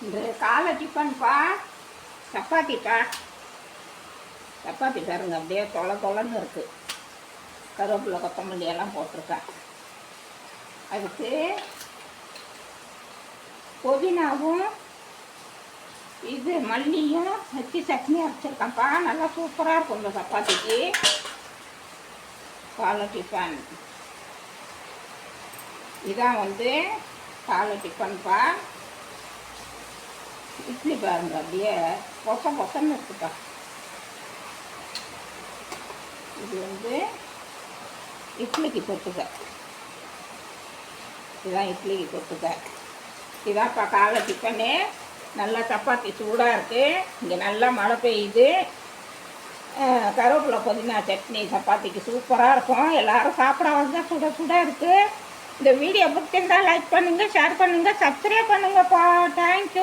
இந்த காலை டிஃபன்ப்பா, சப்பாத்திப்பா. சப்பாத்தி பாருங்க அப்படியே தொலை தொலைன்னு இருக்குது. கருவேப்பிலை கொத்தமல்லி எல்லாம் போட்டிருக்கேன். அதுக்கு புதினாவும் இது மல்லியும் வச்சு சட்னி அரைச்சிருக்கேன்ப்பா. நல்லா சூப்பராக இருக்கும் இந்த சப்பாத்திக்கு. காலை டிஃபன் இதான் காலை டிஃபன்ப்பா. இட்லி பாருங்க அப்படியே பொசன்னு இருக்குப்பா. இது இட்லிக்கு தொட்டுக்க. இதுதான் இட்லிக்கு தொட்டுக்க. இதான்ப்பா காலை டிஃபனு. நல்லா சப்பாத்தி சூடாக இருக்குது. இங்கே நல்லா மழை பெய்யுது. கருவேப்பிலை புதினா சட்னி சப்பாத்திக்கு சூப்பராக இருக்கும். எல்லோரும் சாப்பிட வந்தால் சுட சுட இருக்குது. இந்த வீடியோ பிடிச்சிருந்தால் லைக் பண்ணுங்கள், ஷேர் பண்ணுங்கள், சப்ஸ்கிரைப் பண்ணுங்கப்பா. தேங்க்யூ.